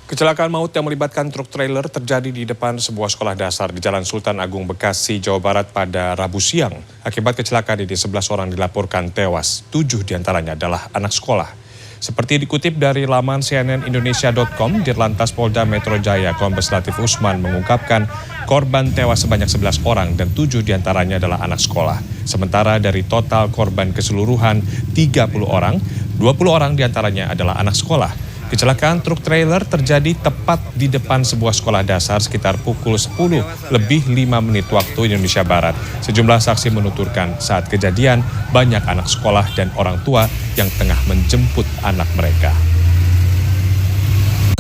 Kecelakaan maut yang melibatkan truk trailer terjadi di depan sebuah sekolah dasar di Jalan Sultan Agung, Bekasi, Jawa Barat pada Rabu siang. Akibat kecelakaan ini 11 orang dilaporkan tewas, 7 diantaranya adalah anak sekolah. Seperti dikutip dari laman cnnindonesia.com, Dirlantas Polda Metro Jaya Kombes Latif Usman mengungkapkan korban tewas sebanyak 11 orang dan 7 diantaranya adalah anak sekolah. Sementara dari total korban keseluruhan 30 orang, 20 orang diantaranya adalah anak sekolah. Kecelakaan truk trailer terjadi tepat di depan sebuah sekolah dasar sekitar pukul 10 lebih 5 menit waktu Indonesia Barat. Sejumlah saksi menuturkan saat kejadian banyak anak sekolah dan orang tua yang tengah menjemput anak mereka.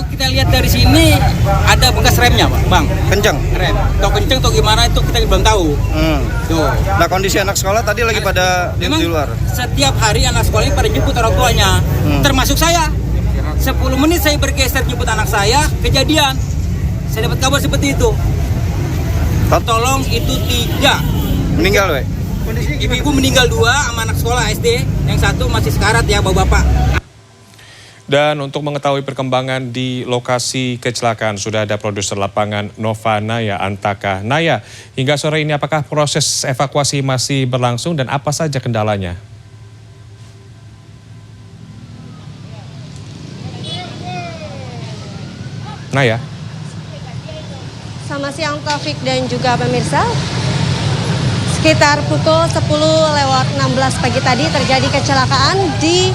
Kita lihat dari sini ada bekas remnya, Bang. Kenceng? Rem. Atau kenceng atau gimana itu kita belum tahu. Tuh. Nah, kondisi anak sekolah tadi lagi pada di luar? Setiap hari anak sekolah ini pada jemput orang tuanya. Termasuk saya. 10 menit saya bergeser jemput anak saya, kejadian. Saya dapat kabar seperti itu. Tolong itu 3. Meninggal, we? Ibu-ibu meninggal 2 sama anak sekolah SD. Yang 1 masih sekarat ya, bapak-bapak. Dan untuk mengetahui perkembangan di lokasi kecelakaan, sudah ada produser lapangan Nova Naya Antaka. Naya, hingga sore ini apakah proses evakuasi masih berlangsung dan apa saja kendalanya? Naya. Selamat siang Taufik dan juga pemirsa. Sekitar pukul 10:16 pagi tadi terjadi kecelakaan di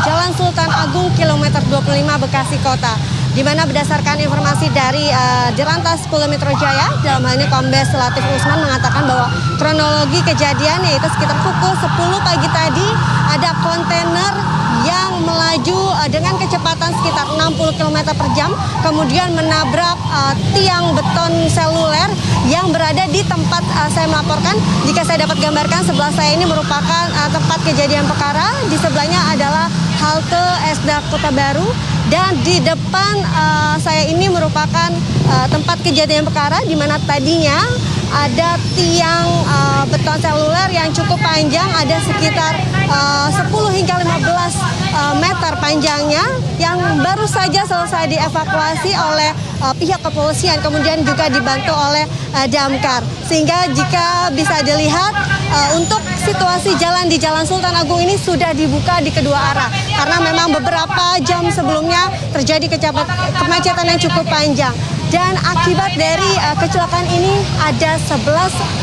Jalan Sultan Agung kilometer 25 Bekasi Kota. Di mana berdasarkan informasi dari Dirlantas Polda Metro Jaya, dalam hal ini Kombes Latif Usman mengatakan bahwa kronologi kejadian yaitu sekitar pukul 10 pagi tadi ada kontainer yang melaju dengan kecepatan sekitar 60 km per jam, kemudian menabrak tiang beton seluler yang berada di tempat saya melaporkan. Jika saya dapat gambarkan, sebelah saya ini merupakan tempat kejadian perkara, di sebelahnya adalah halte Esda Kota Baru, dan di depan saya ini merupakan tempat kejadian perkara di mana tadinya ada tiang beton seluler yang cukup panjang, ada sekitar 10 hingga 15 meter panjangnya yang baru saja selesai dievakuasi oleh pihak kepolisian, kemudian juga dibantu oleh damkar. Sehingga jika bisa dilihat untuk situasi jalan di Jalan Sultan Agung ini sudah dibuka di kedua arah karena memang beberapa jam sebelumnya terjadi kemacetan yang cukup panjang. Dan akibat dari kecelakaan ini ada 11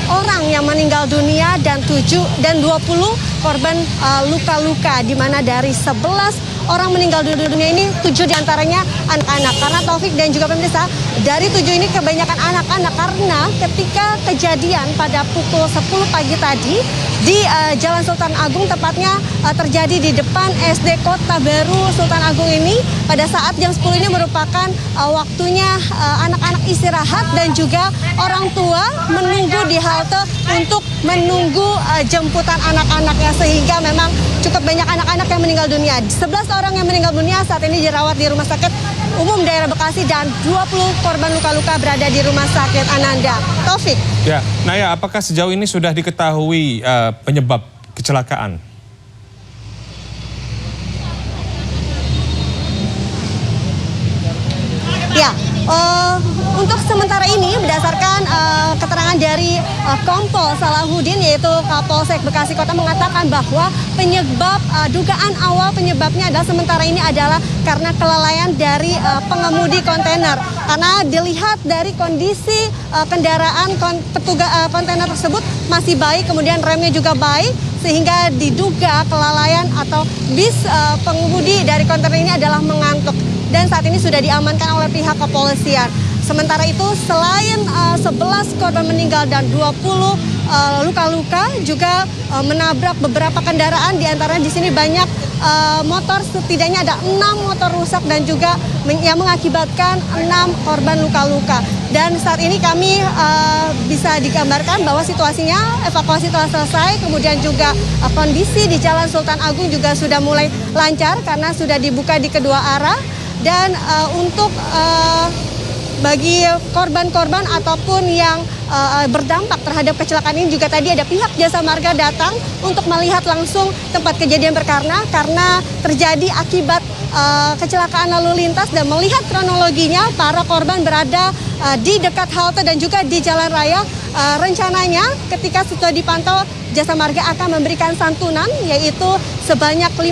orang yang meninggal dunia dan 20 korban luka-luka, di mana dari 11 orang meninggal dunia ini 7 diantaranya anak-anak. Karena Taufik dan juga pemirsa, dari 7 ini kebanyakan anak-anak karena ketika kejadian pada pukul 10 pagi tadi di Jalan Sultan Agung, tepatnya terjadi di depan SD Kota Baru Sultan Agung ini, pada saat jam 10 ini merupakan waktunya anak-anak istirahat dan juga orang tua menunggu di halte untuk menunggu jemputan anak-anaknya, sehingga memang cukup banyak anak-anak yang meninggal dunia. 11 orang yang meninggal dunia saat ini dirawat di Rumah Sakit Umum Daerah Bekasi dan 20 korban luka-luka berada di Rumah Sakit Ananda. Taufik. Ya, Naya, apakah sejauh ini sudah diketahui penyebab kecelakaan? Ya, untuk sementara ini berdasarkan keterangan dari Kompol Salahuddin, yaitu Kapolsek Bekasi Kota, mengatakan bahwa penyebab dugaan awal penyebabnya adalah sementara ini adalah karena kelalaian dari pengemudi kontainer. Karena dilihat dari kondisi kendaraan kontainer tersebut masih baik, kemudian remnya juga baik, sehingga diduga kelalaian atau bis pengemudi dari kontainer ini adalah mengantuk. Dan saat ini sudah diamankan oleh pihak kepolisian. Sementara itu, selain 11 korban meninggal dan 20 luka-luka, juga menabrak beberapa kendaraan. Di antaranya di sini banyak motor, setidaknya ada 6 motor rusak dan juga yang mengakibatkan 6 korban luka-luka. Dan saat ini kami bisa digambarkan bahwa situasinya evakuasi telah selesai, kemudian juga kondisi di Jalan Sultan Agung juga sudah mulai lancar karena sudah dibuka di kedua arah. Dan untuk bagi korban-korban ataupun yang berdampak terhadap kecelakaan ini juga tadi ada pihak Jasa Marga datang untuk melihat langsung tempat kejadian perkara karena terjadi akibat kecelakaan lalu lintas dan melihat kronologinya para korban berada di dekat halte dan juga di jalan raya. Rencananya ketika sudah dipantau, Jasa Marga akan memberikan santunan yaitu sebanyak 50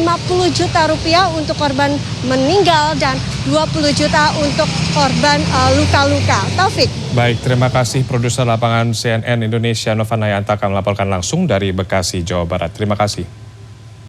juta rupiah untuk korban meninggal dan 20 juta untuk korban luka-luka. Taufik. Baik, terima kasih produser lapangan CNN Indonesia Nova Nayantaka melaporkan langsung dari Bekasi, Jawa Barat. Terima kasih.